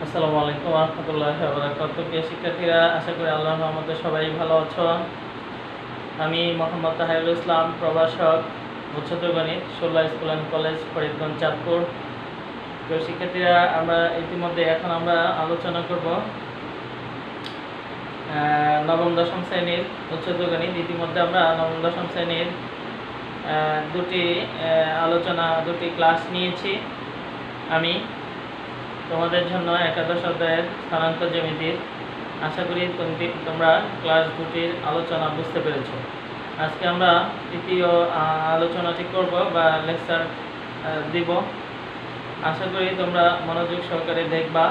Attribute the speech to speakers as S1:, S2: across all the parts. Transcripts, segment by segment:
S1: আসসালামু আলাইকুম ওয়া রাহমাতুল্লাহি ওয়া বারাকাতুহু। প্রিয় শিক্ষার্থীরা, আশা করি আল্লাহর রহমতে সবাই ভালো আছো। আমি মোহাম্মদ তাহিরুল ইসলাম, প্রভাষক, উচ্চতর গণিত, ১৬ school and college, Faridganj, Chandpur. প্রিয় শিক্ষার্থীরা, ইতিমধ্যে এখন আমরা আলোচনা করব নবম দশম শ্রেণীর উচ্চতর গণিত। ইতিমধ্যে আমরা নবম দশম শ্রেণীর দুটি ক্লাস নিয়েছি। আমি তোমাদের জন্য একাদশ অধ্যায়ের স্থানাঙ্ক জ্যামিতির আশা করি তোমরা ক্লাস দুটির আলোচনা বুঝতে পেরেছো। আজকে আমরা তৃতীয় আলোচনাটি করব বা লেকচার দিব। আশা করি তোমরা মনোযোগ সহকারে দেখবা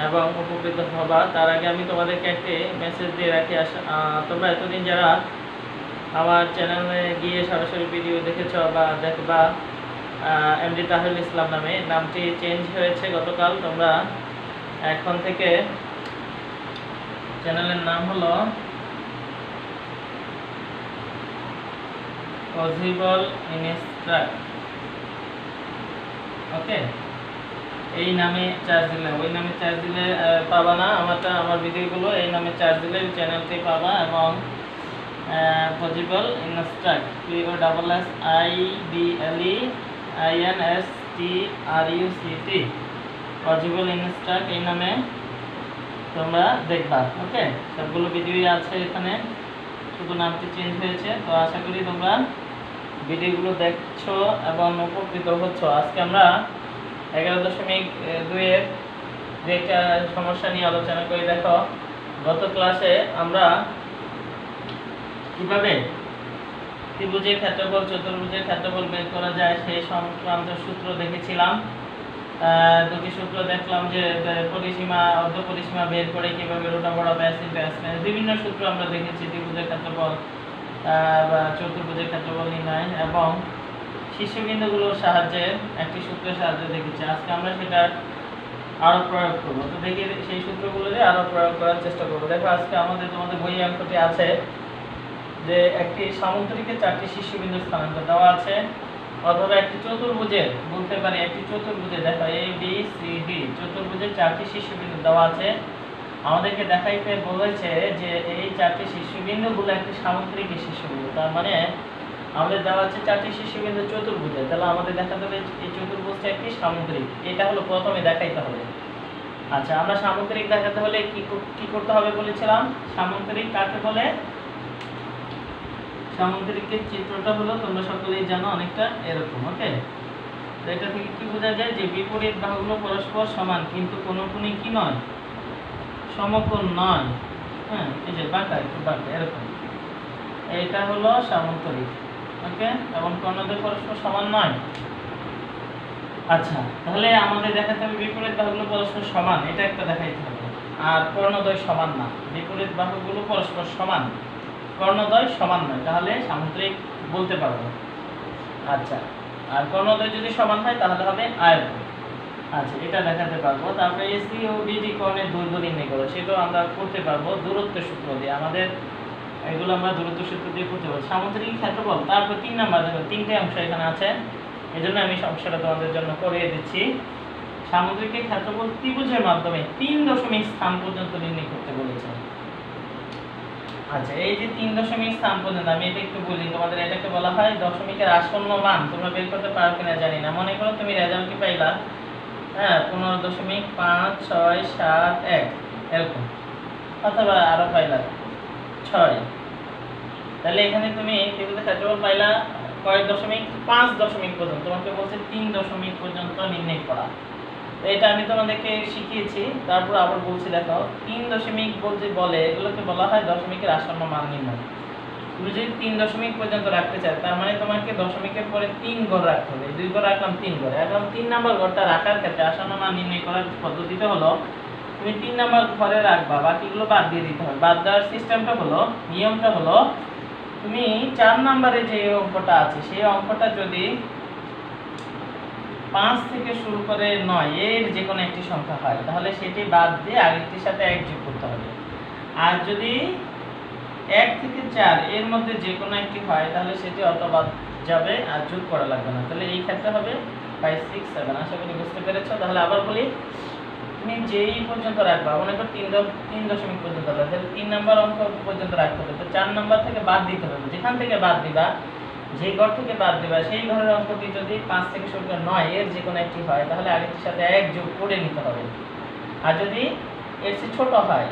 S1: এবং উপকৃত হবা। তার আগে আমি তোমাদেরকে একটি মেসেজ দিয়ে রাখি। তোমরা এতদিন যারা আমার চ্যানেলে গিয়ে সরাসরি ভিডিও দেখেছ বা দেখবা, এমডি তাহিরুল ইসলাম নামে নামটি চেঞ্জ হয়েছে গতকাল। তোমরা এখন থেকে চ্যানেলের নাম হলো পসিবল ইনস্ট্রাক্ট। ওকে, এই নামে চার্জ দিলে, ওই নামে চার্জ দিলে পাবা না। আমার ভিডিওগুলো এই নামে চার্জ দিলে চ্যানেলটি পাবা। এবং possible instruct, POSSIBLE INSTRUCT, possible instruct, এই নামে তোমরা দেখবা। ওকে, সবগুলো ভিডিওই আছে এখানে, শুধু নামটি চেঞ্জ হয়েছে। তো আশা করি তোমরা ভিডিওগুলো দেখছো এবং উপকৃত হচ্ছ। আজকে আমরা 11.2 এর যে একটা সমস্যা নিয়ে আলোচনা করি। দেখো, গত ক্লাসে আমরা কিভাবে ত্রিভুজের ক্ষেত্রফল, চতুর্ভুজের ক্ষেত্রফল বের করা যায় সেই সংক্রান্ত সূত্র দেখেছিলাম। দুটি সূত্র দেখলাম, যে পরিসীমা, অর্ধ পরিসীমা বের করে কিভাবে রুটা বড় ব্যাস, বিভিন্ন সূত্র আমরা দেখেছি ত্রিভুজের ক্ষেত্রফল বা চতুর্ভুজের ক্ষেত্রফল নির্ণয়, এবং শীর্ষবিন্দুগুলোর সাহায্যে একটি সূত্রের সাহায্যে দেখেছি। আজকে আমরা সেটা আরো প্রয়োগ করবো। তো দেখি সেই সূত্রগুলো আরো প্রয়োগ করার চেষ্টা করবো। দেখো, আজকে তোমাদের বইয়ে অঙ্কটি আছে যে একটি সামুদ্রিকের 4টি শীর্ষবিন্দুর স্থানাঙ্ক দেওয়া আছে, অথবা একটি চতুর্ভুজের, বলতে পারি একটি চতুর্ভুজে, দেখো ABCD চতুর্ভুজের 4টি শীর্ষবিন্দু দেওয়া আছে। আমাদেরকে দেখাইতে বলেছে যে এই 4টি শীর্ষবিন্দুগুলো একটি সামুদ্রিক শীর্ষবিন্দু। তার মানে আমাদের দেওয়া আছে 4টি শীর্ষবিন্দু চতুর্ভুজে, তাহলে আমাদের দেখাতে হবে এই চতুর্ভুজটা একটি সামুদ্রিক। এটা হলো প্রথমে দেখাইতে হবে। আচ্ছা, আমরা সামুদ্রিক দেখাতে হলে কি করতে হবে বলেছিলাম? সামুদ্রিক কাকে বলে? সামুদ্রিকের চিত্রটা হলো, তোমরা সকলেই জানো, অনেকটা এরকম। ওকে, তো এটা থেকে কি বোঝা যায়? যে বিপরীত বাহুগুলো পরস্পর সমান, কিন্তু কোনোখানেই কি নয়, সমকোণ নয়। হ্যাঁ, এই যে বাঁকা, একটু বাঁকা এরকম, এইটা হলো সামুদ্রিক। ওকে, এবং কর্ণদ্বয় পরস্পর সমান নয়। আচ্ছা, তাহলে আমাদের দেখাতে হবে বিপরীত বাহুগুলো পরস্পর সমান, এটা একটা দেখাইতে হবে। আর কর্ণদ্বয় সমান না, বিপরীত বাহুগুলো পরস্পর সমান, কর্ণদ্বয় সমান নয়, তাহলে সামুদ্রিক বলতে পারবো। আচ্ছা, আর কর্ণদ্বয় যদি সমান হয় তাহলে হবে আয়তন। আচ্ছা, এটা দেখাতে পারবো। তারপরে AC ও BD কোণের দৈর্ঘ্য নির্ণয় করো, সেটাও আমরা করতে পারবো দূরত্ব সূত্র দিয়ে। আমাদের এগুলো আমরা দূরত্ব সূত্র দিয়ে করতে পারবো। সামুদ্রিক ক্ষেত্রফল, তারপর 3 নাম্বার, দেখো 3টে অংশ এখানে আছে, এজন্য আমি সমস্যাটা তোমাদের জন্য করিয়ে দিচ্ছি। সামুদ্রিকের ক্ষেত্রফল ত্রিভুজের মাধ্যমে 3 দশমিক স্থান পর্যন্ত নির্ণয় করতে বলেছে। আচ্ছা, এই যে 3 দশমিক স্থান পর্যন্ত, আমি এটা একটু বলি তোমাদের। এটাকে বলা হয় দশমিকের আসন্ন মান। তোমরা বের করতে পারো কিনা জানি না। মনে করো তুমি রেজাল্ট কি পাইলা, 15.5671 এরকম, অথবা আরো পাইলা 6। তাহলে এখানে তুমি ত্রিভুজের ক্ষেত্রফল পাইলা কয়েক দশমিক, 5 দশমিক পর্যন্ত। তোমাকে বলছে 3 দশমিক পর্যন্ত নির্ণয় করা। এটা আমি তোমাদেরকে শিখিয়েছি, তারপর আবার বলছি। দেখো, 3 দশমিক বলে, এগুলোকে বলা হয় দশমিকের আসন্ন মান নির্ণয়। তুমি যদি 3 দশমিক পর্যন্ত রাখতে চাও, তার মানে তোমাকে দশমিকের পরে 3 ঘর রাখতে হবে। 2 ঘর রাখলাম, 3 ঘর। এখন 3 নাম্বার ঘরটা রাখার ক্ষেত্রে আসন্ন মান নির্ণয় করার পদ্ধতিটা হলো, তুমি 3 নাম্বার ঘরে রাখবা, বাকিগুলো বাদ দিয়ে দিতে হবে। বাদ দেওয়ার সিস্টেমটা হলো, নিয়মটা হলো, তুমি 4 নাম্বারে যে অঙ্কটা আছে, সেই অঙ্কটা যদি 5 থেকে শুরু করে 9 এর যে কোনো একটি সংখ্যা হয়, তাহলে সেটি বাদ দিয়ে আগেরটির সাথে 1 যোগ করতে হবে। আর যদি 1 থেকে 4 এর মধ্যে যে কোনো একটি হয়, তাহলে সেটি অত বাদ যাবে, আর যোগ করা লাগবে না। তাহলে এই ক্ষেত্রে হবে 5 6 7। আশা করি বুঝতে পেরেছো। তাহলে আবার বলি, তুমি যেই পর্যন্ত রাখবা, মনে করো 3 দশমিক পর্যন্ত রাখবে, তাহলে 3 নাম্বার অঙ্ক পর্যন্ত রাখতে হবে। তো 4 নাম্বার থেকে বাদ দিতে হবে, যেখান থেকে বাদ দিবা, যে ঘর থেকে বাদ দিবা সেই ঘরের অঙ্কটি যদি 5 থেকে শুরু করে 9 এর যে কোনো একটি হয়, তাহলে আরেকটির সাথে 1 যোগ করে নিতে হবে। আর যদি এর চেয়ে ছোট হয়,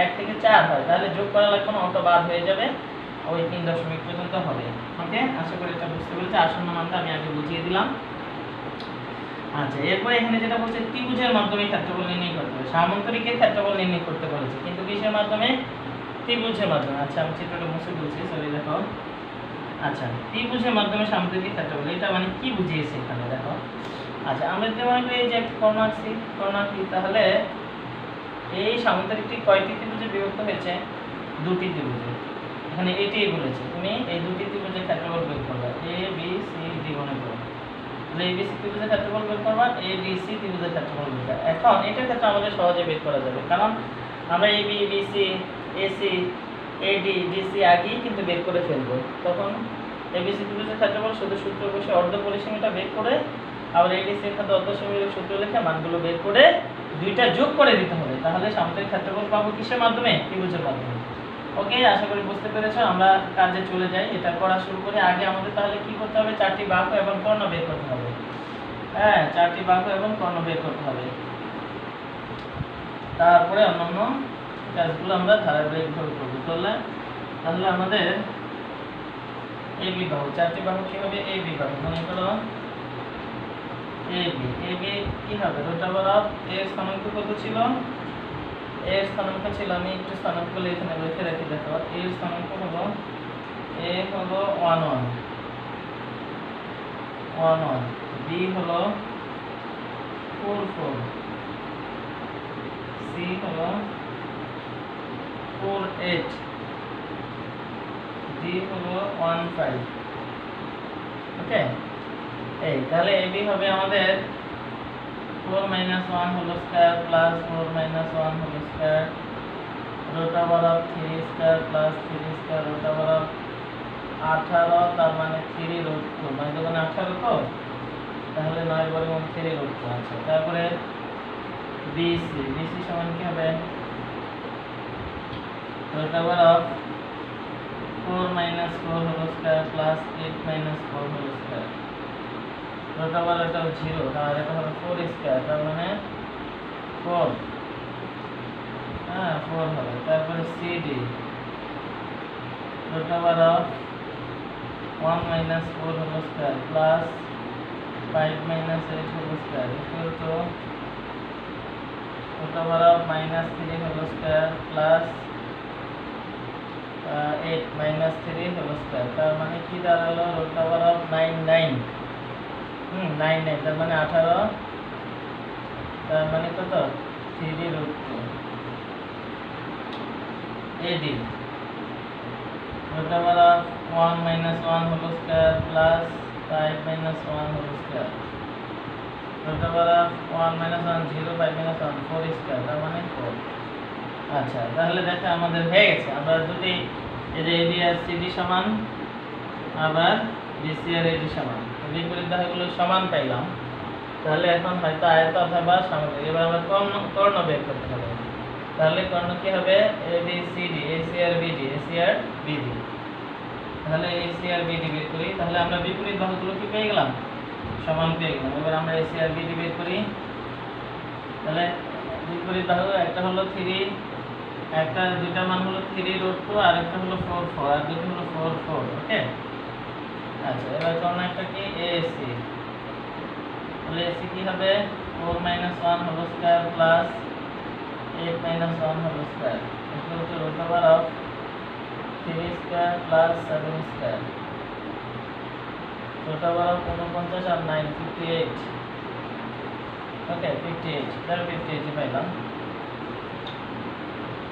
S1: 1 থেকে 4 হয়, তাহলে যোগ করা লাগবে না, অঙ্ক বাদ হয়ে যাবে, ওই 3 দশমিক পর্যন্ত হবে। ওকে, আশা করি এটা বুঝতে পেরেছি। আসন্ন মানটা আমি আগে বুঝিয়ে দিলাম। আচ্ছা, এরপর এখানে যেটা বলছে ত্রিভুজের মাধ্যমে ক্ষেত্রফল নির্ণয় করতে হবে। সামান্তরিকের ক্ষেত্রফল নির্ণয় করতে বলেছে, কিন্তু কিসের মাধ্যমে? ত্রিভুজের মাধ্যমে। আচ্ছা, আমি চিত্রটা মুছে বলছি, সরি দেখো। আচ্ছা, ত্রিভুজের মাধ্যমে সামান্তরিকের ক্ষেত্রফল, এটা মানে কি বুঝিয়েছে এখানে দেখো। আচ্ছা, আমরা যদি মনে করি এই যে একটা কর্ণ আঁকছি, কর্ণ আঁকি, তাহলে এই সামান্তরিকটি কয়টি ত্রিভুজে বিভক্ত হয়েছে? 2টি ত্রিভুজে। এখানে এটাই বলেছে, তুমি এই 2টি ত্রিভুজের ক্ষেত্রফল বের করবে, এ বি সি ডি মনে করো। তাহলে এ বি সি ত্রিভুজের ক্ষেত্রফল বের করবা, এ বি সি ত্রিভুজের ক্ষেত্রফল বের করবা। এখন এটার ক্ষেত্রে আমাদের সহজে বের করা যাবে, কারণ আমরা A B B C A C A D D C আগেই কিন্তু বের করে ফেলবো। তখন এ বি সি ত্রিভুজের ক্ষেত্রফল শুধু সূত্র বসে অর্ধ পরিসীমাটা বের করে, আবার এ ডি সি এর ক্ষেত্রে অর্ধ পরিসীমার সূত্র লিখে মানগুলো বের করে দুইটা যোগ করে দিতে হবে, তাহলে সামান্তরিক ক্ষেত্রফল পাবো কিসের মাধ্যমে? ত্রিভুজের মাধ্যমে। ওকে, আশা করি বুঝতে পেরেছো। আমরা কাজে চলে যাই, এটা করা শুরু করি। আগে আমাদের তাহলে কি করতে হবে? 4টি বাহু এবং কর্ণ বের করতে হবে। হ্যাঁ, 4টি বাহু এবং কর্ণ বের করতে হবে, তারপরে অন্যান্য কাজগুলো আমরা ধারাবাহিকভাবে করবো। তাহলে আমাদের এই বিবাহ 4টি বাহু কি হবে? এই বিবাহ মনে করো এ বি কি হবে? রুট ওভার অফ এর স্থানাঙ্ক কত ছিল? এর স্থানাঙ্ক ছিল, আমি একটু স্থানাঙ্কগুলো এখানে লিখে রাখি দেখো। এর স্থানাঙ্ক হলো এ হলো 1 1 1 1, বি হলো 4 4, সি হলো 4 8, ডি হলো 1 5। ওকে, এই তাহলে এ বি হবে আমাদের 4 - 1 whole square plus 4 - 1 whole square root over of 3 square plus 3 square root over of 18, তার মানে 3 রুট 2, মানে যখন 18 তো তাহলে 9 বর্গমূল 3 রুট 2 আছে। তারপরে বিসি সমান কি হবে? Root over of 4 - 4 whole square plus 8 - 4 whole square root over এটা 0, তাহলে এটা হবে 4 স্কয়ার, তার মানে 4, হ্যাঁ 4 হবে। তারপরে CD root over of 1 - 4 whole square plus 5 - 8 whole square equal to root over of -3 whole square plus 8 - 3 whole square, তার মানে কি দাঁড়ালো? রুট ওভার অফ 9 9, 9 9, তার মানে 18, তার মানে কত? 3 root 2। AD root over of 1 - 1 whole square plus 5 - 1 whole square root over of 1 - 1 0, 5 - 1 4 square, তার মানে 4। আচ্ছা, তাহলে দেখো আমাদের হয়ে গেছে। আমরা যদি এই যে এডি আর সিডি সমান, আবার বিসি আর এডি সমান, বিপরীত বাহুগুলো সমান পাইলাম, তাহলে এখন হয়তো আয়ত অথবা সামান্তরিক। এবার আমরা কর্ণ বের করতে হবে। তাহলে কর্ণ কি হবে? A B C D, AC R BD, AC R BD. তাহলে এসি আর বিডি বের করি, তাহলে আমরা বিপরীত বাহুগুলো কি পেয়ে গেলাম? সমান পেয়ে গেলাম। এবার আমরা এসি আর বিডি বের করি। তাহলে বিপরীত বাহু একটা হলো 3, একটা দুইটা মান হলো 3 রুট 2, আর একটা হলো 4 4, আর দুটো হলো 4 4। ওকে, আচ্ছা, এবার কর্ণ একটা কি? এসি, তাহলে এসি কি হবে? 4 - 1 whole square plus 8 - 1 whole square equal to root over of 3 square plus 7 square root over of 49 আর 9 58। ওকে, 58, তাহলে 58 পাইলাম।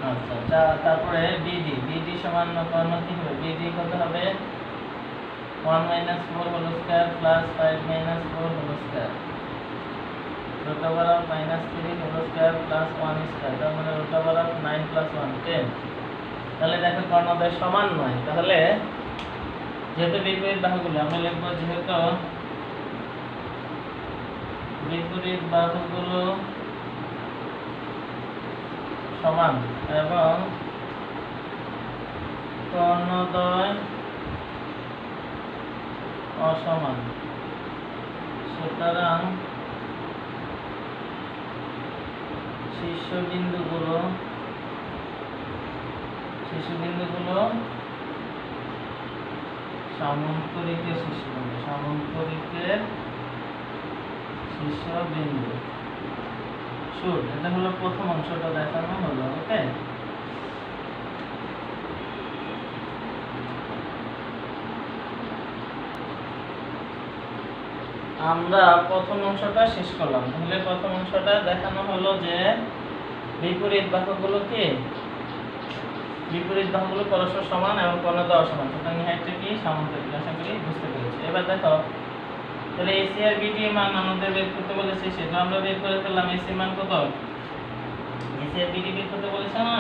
S1: আচ্ছা, তারপরে বিডি সমান কর্ণ কি হবে? বিডি কত হবে? 1 - 4 whole square plus 5 - 4 whole square root over of -3 whole square plus 1 square, তার মানে রুট ওভার অফ 9 + 1 10। তাহলে দেখো কর্ণদ্বয় সমান নয়, তাহলে যেহেতু বিপরীত বাহুগুলো আমরা লিখব, যেহেতু বিপরীত বাহুগুলো সমান এবং কর্ণদ্বয় অসমান, সুতরাং শীর্ষবিন্দুগুলো সামন্তরিকের শীর্ষবিন্দু। শুট, এটা হলো প্রথম অংশটা দেখানো হলো। ওকে, আমরা প্রথম অংশটা শেষ করলাম। তাহলে প্রথম অংশটা দেখানো হলো যে বিপরীত বাহুগুলো পরস্পর সমান এবং কর্ণদ্বয় অসমান, সুতরাং এটা কি সামন্তরিক। আশা করি বুঝতে পেরেছি। এবার দেখো, তাহলে এসি আর বিডি এর মান আমাদের বের করতে বলেছে, সেটা আমরা বের করে ফেললাম। এসি মান কত? এসি আর বিডি বের করতে বলেছে না?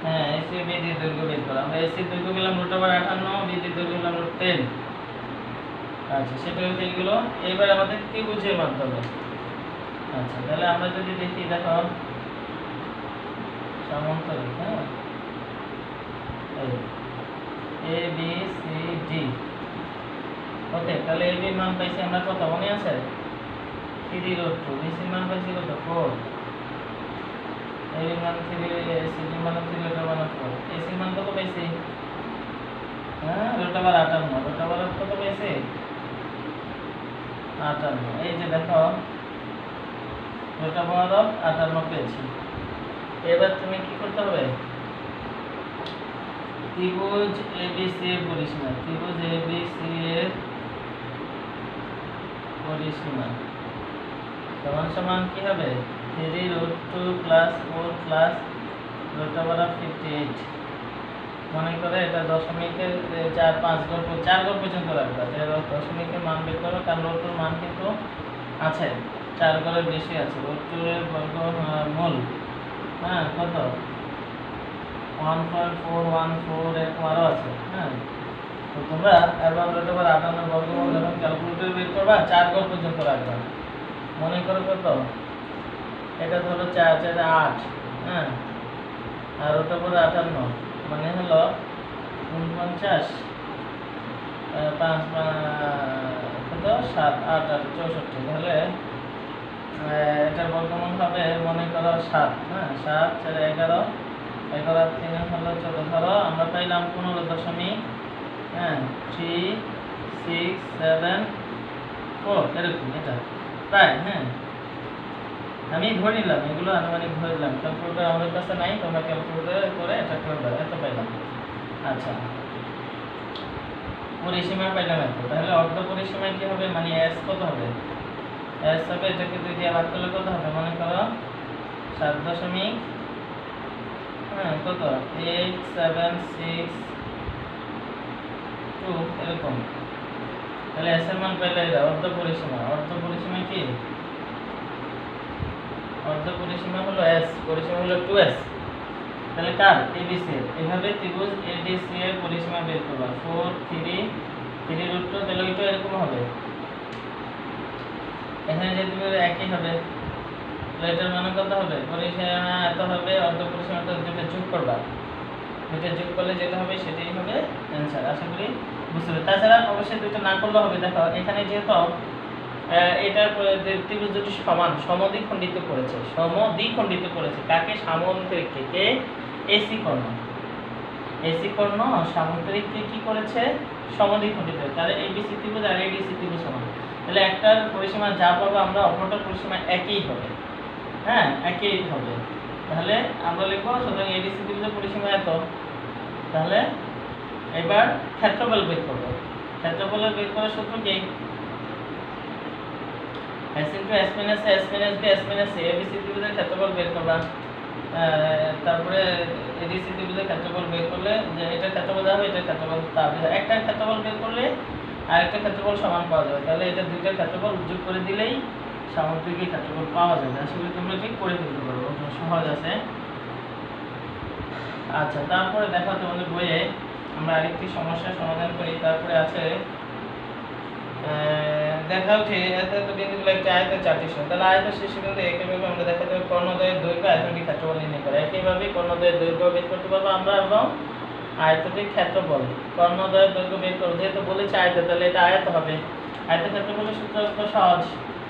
S1: হ্যাঁ, এসি আর বিডি এর দৈর্ঘ্য বের করা। আমরা এসি এর দৈর্ঘ্য পেলাম √58, বিডি এর দৈর্ঘ্য পেলাম √10। আচ্ছা, সেটা হয়ে গেল। এবার আমাদের ত্রিভুজের মাধ্যমে। আচ্ছা, তাহলে আমরা যদি দেখি, দেখো সমান্তরাল, হ্যাঁ, এ বি সি ডি। ওকে, তাহলে এ বি মান পাইছি আমরা কত, মনে আছে? 3√2। বি সি মান পাইছি কত, 4। এ বি মান 3, সি ডি মান 3√4। এ সি মান কত পাইছি? হ্যাঁ, √58। কত পাইছি? 58। এই যে দেখো, √58 পেয়েছি। এবার তুমি কি করতে হবে? ত্রিভুজ এবিসি এর পরিসীমা, সমান কি হবে? 3√2 + 4 + √58। মনে করে এটা দশমিকের 4-5 ঘর 4 ঘর পর্যন্ত রাখবে। দশমিকের মান বের করো, কারণ √2 মান কিন্তু আছে 4 ঘরের বেশি আছে। √2 এর বর্গমূল, হ্যাঁ, কত? 1.414 এরকম আরো আছে। হ্যাঁ, তো তোমরা এবার √58 বর্গমূল যখন ক্যালকুলেটর বের করবা 4 ঘর পর্যন্ত রাখবা। মনে করো কত? এটা ধরো 4 4 8, হ্যাঁ, আর √58 মানে হলো 49, 5 কত 7 8 আর 64। তাহলে এটার বর্গমূল হবে মনে করো 7, হ্যাঁ, 7 4 11, 11 আর 3 হলো 14। ধরো আমরা পাইলাম 15.367 এরকম, এটা প্রায়। হ্যাঁ, আমি ধরে নিলাম, এগুলো আনুমানিক ধরে নিলাম। ক্যালকুলেটর আমাদের কাছে নাই, তোমরা ক্যালকুলেটর করে এটা করে দাও। এত পাইলাম। আচ্ছা, পরিসীমা পাইলাম এত। তাহলে অর্ধ পরিসীমায় কি হবে, মানে এস কত হবে? এস হবে, এটাকে 2 দিয়ে ভাগ করলে কত হবে? মনে করো 7 দশমিক, হ্যাঁ, কত 8762 এরকম। তাহলে এস এর মান পাইলে এটা অর্ধ পরিসীমা। অর্ধ পরিসীমা কি? অর্ধ পরিসীমা হলো এস, পরিসীমা হলো 2s। তাহলে কার? এবিসি এর। এইভাবে ত্রিভুজ এডিসি এর পরিসীমা বের করবা। 4 3 3√2, তাহলে ওইটা এরকম হবে। এখানে যে তুমি একই হবে, তাহলে এটার মান কত হবে? পরিসীমা এত হবে, অর্ধ পরিসীমাটা দুটো যোগ করবা। দুটো যোগ করলে যেটা হবে সেটাই হবে অ্যানসার। আশা করি বুঝতে পারবে। তাছাড়া অবশ্যই দুটো না করলে হবে। দেখো, এখানে যেহেতু এটার ত্রিভুজ দুটি সমদ্বিখণ্ডিত করেছে। কাকে? সামন্তরিককে। কে? এসি কর্ণ সামন্তরিককে কি করেছে? সমদ্বিখণ্ডিত। তাহলে এবিসি ত্রিভুজ আর এডিসি ত্রিভুজ সমান। তাহলে একটার পরিসীমা যা পাবো আমরা, অপরটার পরিসীমা একই হবে। হ্যাঁ, একই হবে। তাহলে আমরা লিখবো, সুতরাং এডিসি ত্রিভুজের পরিসীমা এত। তাহলে এবার ক্ষেত্রফল বের করবো। ক্ষেত্রফলের বের করার সূত্র কি? s * s - a s - b s - c। ABC ত্রিভুজের ক্ষেত্রফল বের করবা। তারপরে এডিসি ত্রিভুজের ক্ষেত্রফল বের করলে, যে এটা ক্ষেত্রফল দেওয়া হবে, এটা ক্ষেত্রফল তাহলে একটা ক্ষেত্রফল বের করলে আরেকটা ক্ষেত্রফল সমান পাওয়া যাবে। তাহলে এটা দুইটার ক্ষেত্রফল যোগ করে দিলেই সামগ্রিক ক্ষেত্রফল পাওয়া যাবে। আসলে তোমরা ঠিক করে ফেলতে পারবো, সহজ আছে। আচ্ছা, তারপরে দেখো তোমাদের বইয়ে আমরা আরেকটি সমস্যার সমাধান করি। তারপরে আছে দেখা উঠে এত বিন্দুগুলো একটা আয়তের চারটি সীমা, তাহলে আয়তের শেষ বিন্দু একইভাবে আমরা দেখাতে পারি কর্ণদ্বয়ের দৈর্ঘ্য আয়তনটির ক্ষেত্রফল নির্ণয় করে। একইভাবে কর্ণদ্বয়ের দৈর্ঘ্য বের করতে পারবো আমরা এবং আয়তটির ক্ষেত্রফল। কর্ণদ্বয়ের দৈর্ঘ্য বের করবো, যেহেতু বলেছে আয়ত, তাহলে এটা আয়ত হবে। আয়তের ক্ষেত্রফলের সূত্র তো সহজ,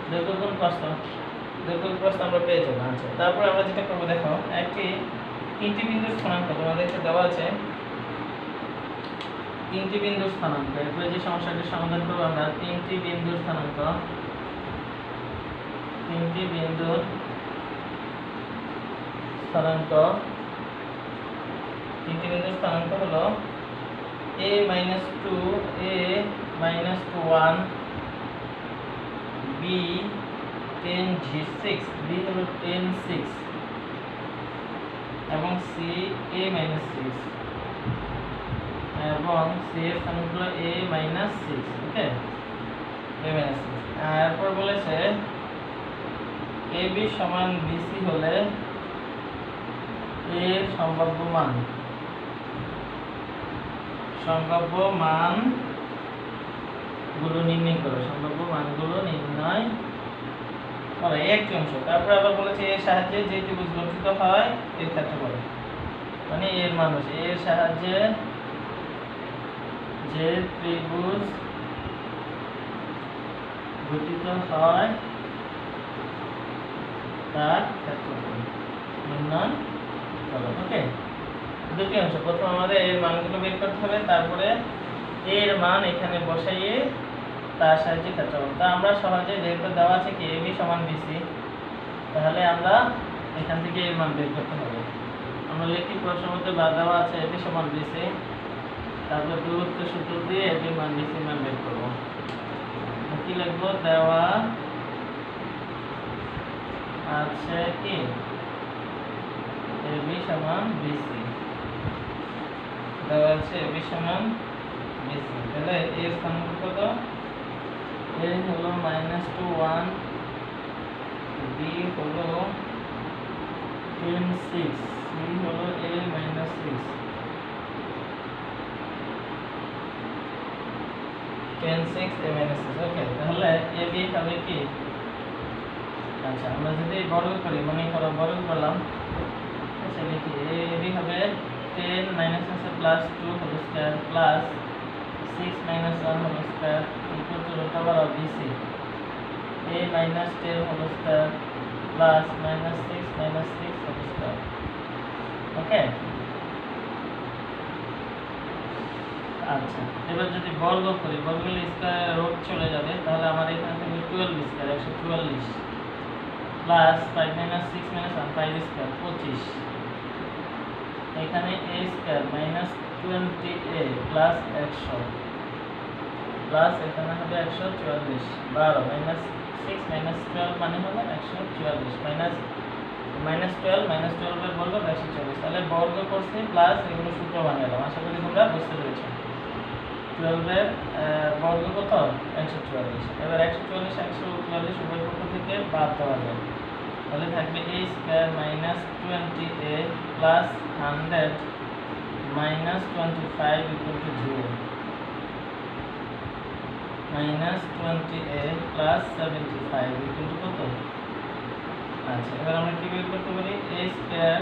S1: দৈর্ঘ্য গুণ প্রস্থ, দৈর্ঘ্য গুণ প্রস্থ আমরা পেয়ে যাবো। আচ্ছা, তারপরে আমরা যেটা করবো দেখো, তিনটি বিন্দুর স্থানাঙ্ক তোমাদের দেওয়া আছে, তিনটি বিন্দুর স্থানাঙ্ক। এরপরে যে সমস্যাটির সমাধান করবো আমরা, তিনটি বিন্দুর স্থানাঙ্ক, তিনটি বিন্দুর স্থানাঙ্ক, তিনটি বিন্দুর স্থানাঙ্ক হলো a - 2, a - 1, b 10 g6, b হলো 10 6 এবং c a - 6 এবং c এর স্থানাঙ্ক হলো a - 6। Okay, a - 6। এরপর বলেছে ab সমান bc হলে a এর সম্ভাব্য মান গুলো নির্ণয় করো, সম্ভাব্য মানগুলো নির্ণয় করে একটি অংশ। তারপর আবার বলেছে এর সাহায্যে যে ত্রিভুজ গঠিত হয় এর ক্ষেত্রফল, মানে এর মান হচ্ছে এর সাহায্যে যে ত্রিভুজ গঠিত হয় তার ক্ষেত্রফল নির্ণয় করো। ওকে, দুটি অংশ। প্রথম আমাদের এর মানগুলো বের করতে হবে, তারপরে এর মান এখানে বসাইয়ে তার সাহায্যে ক্ষেত্রফল। তা আমরা সহজে, যেহেতু দেওয়া আছে কি ab সমান bc, তাহলে আমরা এখান থেকে এর মান বের করতে হবে। আমরা লিখি, প্রশ্নের মধ্যে দেওয়া আছে ab সমান bc, তারপর দূরত্ব সূত্র দিয়ে ab মান bc মান বের করব। কি লিখবো, দেওয়া আছে কি ab সমান bc, দেওয়া আছে ab সমান bc, তাহলে এর স্থানাঙ্ক কত, a হলো -2 1, b হলো 10 6, c হলো a - 6, 10 6 a - 6। ওকে, তাহলে ab হবে কি, আচ্ছা আমরা যদি বর্গ করি, মনে করো বর্গ করলাম, আচ্ছা লিখি ab হবে 10 - আছে plus 2 whole square plus 6 - 1 whole square equal to root over of bc, a - 10 whole square plus -6 - 6 whole square. Okay, আচ্ছা এবার যদি বর্গ করি, বর্গ করলে স্কয়ার রুট চলে যাবে, তাহলে আমার এখানে থাকবে 12 স্কয়ার 144 প্লাস 5 - 6 - 1 5 স্কয়ার 25, এখানে a square -20a plus 100 plus এখানে হবে 144 12 -6 - 12 মানে হবে 144 -12 এর বর্গ 144, তাহলে বর্গ করছি প্লাস এগুলো সূত্র বানালাম। আশা করি তোমরা বুঝতে পেরেছো। 12 এর বর্গ কত, 144। এবার 144 144 উভয় পক্ষ থেকে বাদ দেওয়া যায়, তাহলে থাকবে a square -20a plus 100 -25 equal to 0, -20a plus 75 equal to কত। আচ্ছা এবার আমরা কি বের করতে পারি, a square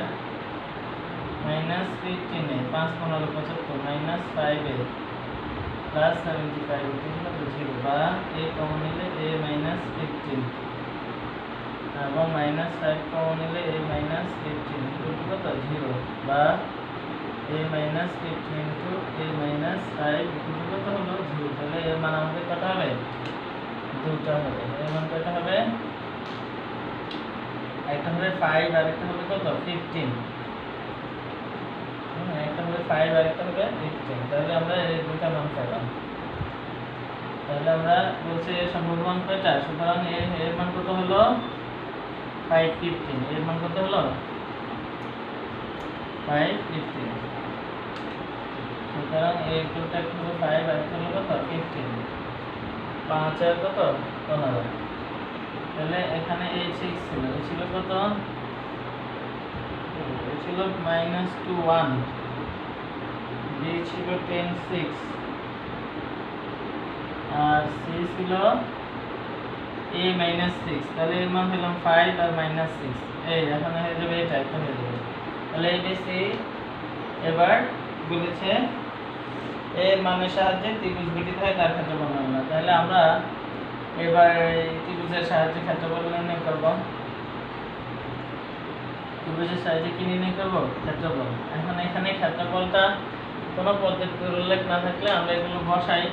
S1: -15a 5 15 75 -5a plus 75 equal to 0, বা a কমন নিলে a -15 এবং -5 কমন নিলে a -15 ইকুয়াল টু কত 0, বা a -15 into a -5 equal to কত হলো 0। তাহলে এর মান আমাদের কত হবে, দুটো হবে। এর মান কত হবে, একটা হবে 5 আর একটা হবে কত 15, একটা হবে 5 আর একটা হবে 15, তাহলে আমরা এই দুটো মান পেলাম। তাহলে আমরা বলছি এর সম্ভাব্য মান কয়টা, সুতরাং এর মান কত হলো 5 15, এর মান কত হলো 5 15, সুতরাং এই ইকুয়ালটা হলো 5 আর একটা হলো কত 15, 5 আর কত 15। তাহলে এখানে এই 6 ছিল, এই ছিল কত, এই ছিল -2 1, b ছিল 10 6 আর c ছিল a মাইনাস 6, তাহলে এর মান পেলাম 5 আর মাইনাস 6। এই এখন হয়ে যাবে এটা, একটা হয়ে যাবে। তাহলে এবিসি এবার বলেছে এর মানের সাহায্যে ত্রিভুজ গঠিত হয়, তার ক্ষেত্রফল নির্ণয়। তাহলে আমরা এবার ত্রিভুজের সাহায্যে ক্ষেত্রফল নির্ণয় করব। ত্রিভুজের সাহায্যে কি নির্ণয় করব? ক্ষেত্রফল। এখন এখানে ক্ষেত্রফলটা কোনো পদ্ধতির উল্লেখ না থাকলে আমরা এগুলো বসাই,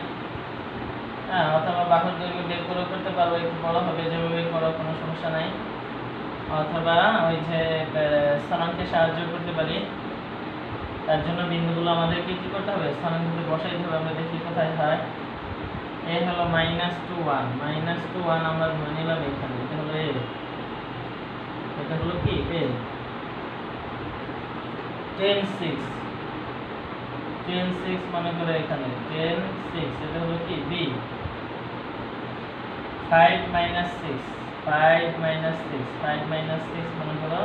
S1: হ্যাঁ, অথবা বাহুর দৈর্ঘ্য বের করে করতে পারবো, একটু বড় হবে, যেভাবে করো কোনো সমস্যা নাই। অথবা ওই যে স্থানাঙ্কের সাহায্য করতে পারি। তার জন্য বিন্দুগুলো আমাদেরকে কি করতে হবে? স্থানাঙ্কে বসাইতে হবে। আমরা দেখি কোথায় হয়। এ হলো -2 1, -2 1 আমরা ধরে নিলাম এখানে, এটা হলো এ, এটা হলো কি এ। 10 6, 10 6 মনে করে এখানে 10 6, এটা হলো কি বি। 5 6, 5 6, 5 6 মনে করো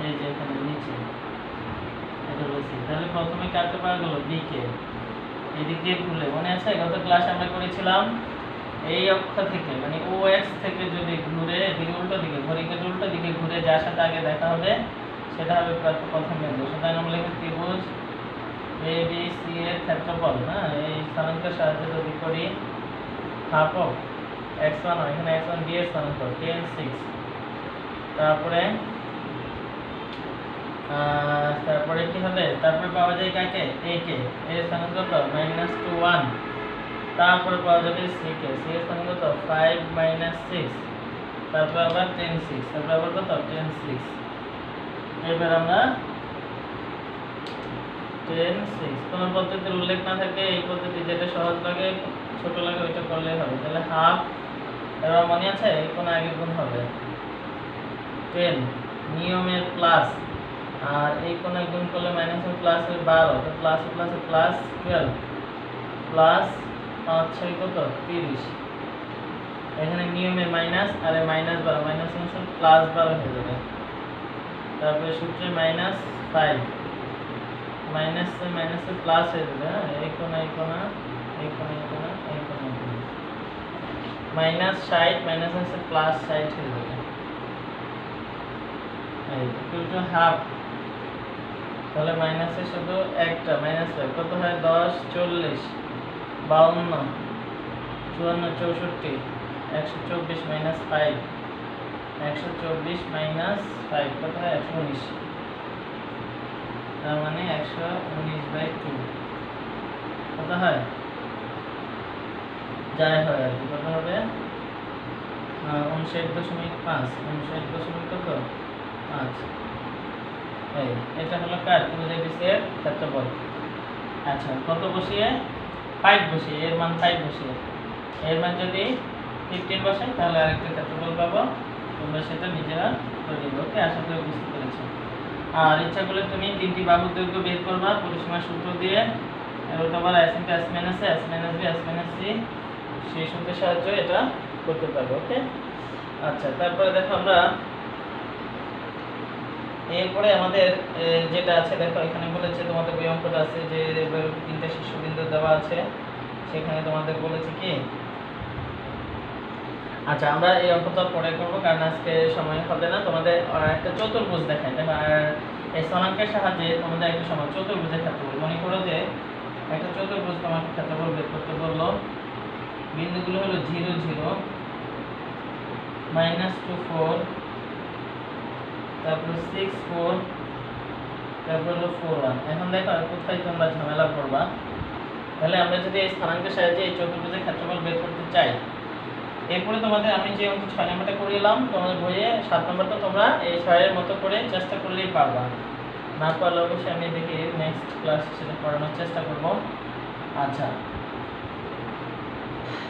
S1: এই যে এখানে নিচে, এটা হলো সি। তাহলে প্রথমে কাটতে পারা গেল বি কে, এদিক দিয়ে ঘুরে, মনে আছে গত ক্লাসে আমরা করেছিলাম এই অক্ষ থেকে মানে ও এক্স থেকে যদি ঘুরে এদিকে উল্টো দিকে, ঘড়িকে উল্টো দিকে ঘুরে যার সাথে আগে দেখা হবে সেটা হবে প্রথম বিন্দু। সুতরাং আমরা লিখি ত্রিভুজ এ বি সি এর ক্ষেত্রফল, হ্যাঁ, এই স্থানাঙ্কের সাহায্যে যদি করি হাফ অফ x1, এখানে x1 বি এর স্থানাঙ্ক 10 6, তারপরে কি হবে? তারপরে পাওয়া যায় কাকে? a কে, এর স্থানাঙ্ক কত? -2 1। তারপরে পাওয়া যাবে সি কে, সি এর স্থানাঙ্ক কত? 5 6, তারপর আবার 10 6, তারপর আবার কত? 10 6। এবার আমরা 10 6 কোনো পদ্ধতির উল্লেখ না থাকে, এই পদ্ধতি যেটা সহজ লাগে ছোট লাগে ওইটা করলেই হবে। তাহলে হাফ, এবার মনে আছে এই কোন আগে গুণ হবে 10 নিয়মের প্লাস, আর এই কোণে গুণ করলে মাইনাসের প্লাসের 12, তো প্লাস প্লাসে প্লাস 12 প্লাস 5 6 কত? 30। এখানে নিয়মে মাইনাস আর এই মাইনাস 12, মাইনাস প্লাস 12 হয়ে যাবে। তারপরে সূত্রে -5, মাইনাসে প্লাস হয়ে যাবে, হ্যাঁ, এই কোণা এই কোণা এই কোণা এই কোণা এই কোণা -60 মাইনাস আছে প্লাস 60 হয়ে যাবে। এই ইকুয়াল টু হাফ, তাহলে মাইনাসে শুধু একটা মাইনাস হয়, কত হয়? 10 40 52 54 64 124 -5, 124 -5 কত হয়? 119। তার মানে 119/2 কত হয়? যাই হয় আর কি, কত হবে? 59.5, 59 কত? 5। এই এটা হলো কার? ত্রিভুজ এবিসি এর ক্ষেত্রফল। আচ্ছা, কত বসিয়ে? 5 বসিয়ে, এর মান 5 বসিয়ে, এর মান যদি 15 বসাই তাহলে আরেকটা ক্ষেত্রফল পাবো। তোমরা সেটা নিজেরা করে নিবে। ওকে, আশা করি বুঝতে পেরেছো। আর ইচ্ছা করলে তুমি তিনটি বাহুর দৈর্ঘ্য বের করবা পরিসীমার সূত্র দিয়ে, অথবা s * s - a s - b s - c, সেই সূত্রের সাহায্যে এটা করতে পারবো। ওকে, আচ্ছা, তারপরে দেখো আমরা এরপরে আমাদের যেটা আছে, দেখো এখানে বলেছে তোমাদের ওই অঙ্কটা আছে যে তিনটা শীর্ষবিন্দু দেওয়া আছে, সেখানে তোমাদের বলেছে কি, আচ্ছা আমরা এই অঙ্কটা পরে করব কারণ আজকে সময় হবে না। তোমাদের একটা চতুর্ভুজ দেখায়, দেখো এই স্থানাঙ্কের সাহায্যে তোমাদের একটা সময় চতুর্ভুজের ক্ষেত্রফল, মনে করো যে একটা চতুর্ভুজ তোমাকে ক্ষেত্রফল বের করতে বললো। বিন্দুগুলো হলো 0 0, -2 4, তারপর 6 4, তারপর হলো 4 1। এখন দেখো কোথায় তোমরা ঝামেলা করবা। তাহলে আমরা যদি এই স্থানাঙ্কের সাহায্যে এই চতুর্ভুজের ক্ষেত্রফল বের করতে চাই, এরপরে তোমাদের আমি যে অঙ্ক 6 নম্বরটা করিলাম তোমাদের বইয়ে, 7 নম্বরটা তোমরা এই 6 এর মতো করে চেষ্টা করলেই পারবা। না পারলে অবশ্যই আমি দেখি নেক্সট ক্লাস সেটা করানোর চেষ্টা করব। আচ্ছা,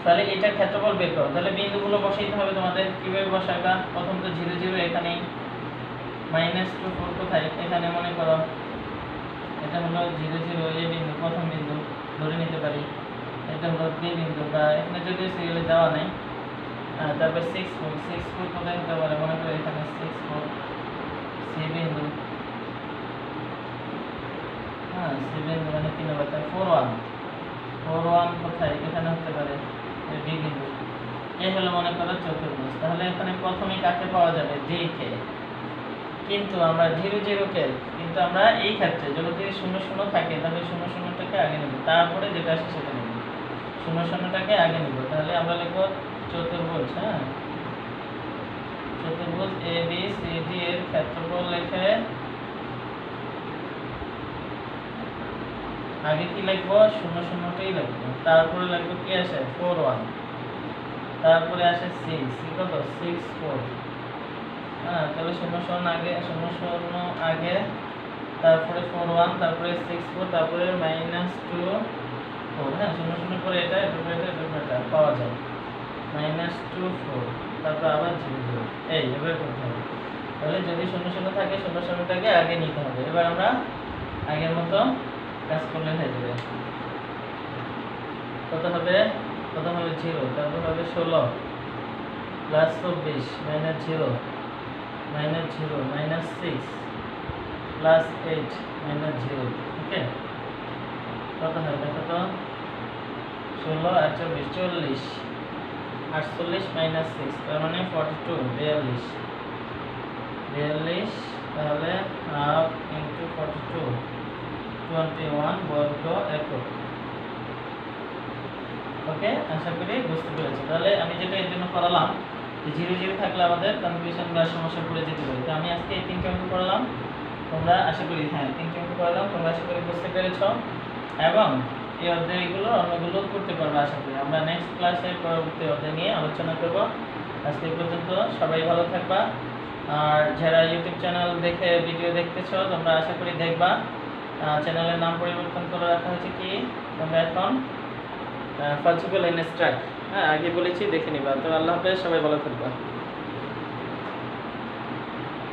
S1: তাহলে এটা ক্ষেত্রফল বের করো। তাহলে বিন্দুগুলো বসাইতে হবে তোমাদের। কিভাবে বসাইবা? প্রথম তো 0 0 এখানেই, -2 4 কোথায়? এখানে মনে করো এটা হলো 0 0 এই বিন্দু, প্রথম বিন্দু ধরে নিতে পারি। এটা হলো বি বিন্দু, বা এখানে যদি সিরিয়ালে দেওয়া নাই। তারপর 6 4 কোথায় হতে পারে? মনে করো এখানে 6 4 সি বিন্দু, হ্যাঁ, সি বিন্দু মানে 3 নম্বর। 4 1 কোথায়? এখানে হতে পারে বি বিন্দু। এই হলো মনে করো চতুর্ভুজ। তাহলে এখানে প্রথমে কাকে পাওয়া যাবে? ডি কে। কিন্তু আমরা 0 0 কে, কিন্তু আমরা এই ক্ষেত্রে যদি 0 0 থাকে তাহলে 0 0টাকে আগে নেব, তারপরে যেটা আসে সেটা নেব। 0 0টাকে আগে নেব। তাহলে আমরা লিখব চতুর্ভুজ। হ্যাঁ, চতুর্ভুজ এ বি সি ডি এর ক্ষেত্রফল লিখে আগে কি লিখব? 0 0টাই লিখব। তারপরে লিখব কি আসে? 4 1। তারপরে আসে 6। সি কত? 6 4। হ্যাঁ, তাহলে 0 0 আগে, 0 0 আগে, তারপরে 4 1, তারপরে 6 4, তারপরে -2 4। হ্যাঁ, 0 0 পরে এটা, এটা পাওয়া যায় -2 4, তারপর আবার 0 0। এই এভাবে করতে হবে। তাহলে যদি 0 0 থাকে 0 0টাকে আগে নিতে হবে। এবার আমরা আগের মতো কাজ করলে হয়ে যাবে। কত হবে? প্রথম হবে 0, তারপর হবে 16 plus 24 minus 0 minus 0 minus 6 plus 8 minus 0। ওকে, কত হয় দেখো তো? 16 আর 24 40, 48 মাইনাস 6 তার মানে 42 42। তাহলে হাফ ইন্টু 42 21 বর্গ একক। ওকে, আশা করি বুঝতে পেরেছো। তাহলে আমি যেটা এর জন্য করালাম যে 0 0 থাকলে আমাদের কনফিউশন বা সমস্যা পড়ে যেতে পারে। তো আমি আজকে এই 3টা অঙ্ক করলাম, তোমরা আশা করি, হ্যাঁ 3টা অঙ্ক করলাম, তোমরা আশা করি বুঝতে পেরেছো এবং এই অধ্যায়গুলো অন্যগুলো করতে পারবে আশা করি। আমরা নেক্সট ক্লাসে পরবর্তী অধ্যায় নিয়ে আলোচনা করব। আজকে পর্যন্ত সবাই ভালো থাকবা। আর যারা ইউটিউব চ্যানেল দেখে ভিডিও দেখতেছো তোমরা আশা করি দেখবা। চ্যানেলের নাম পরিবর্তন করে রাখা হয়েছে কি তোমরা এখন ফাজিবল ইনস্ট্রাক্ট। হ্যাঁ, আগে বলেছি, দেখে নিবা। তো আল্লাহ হাফেজ, সবাই ভালো থাকবা।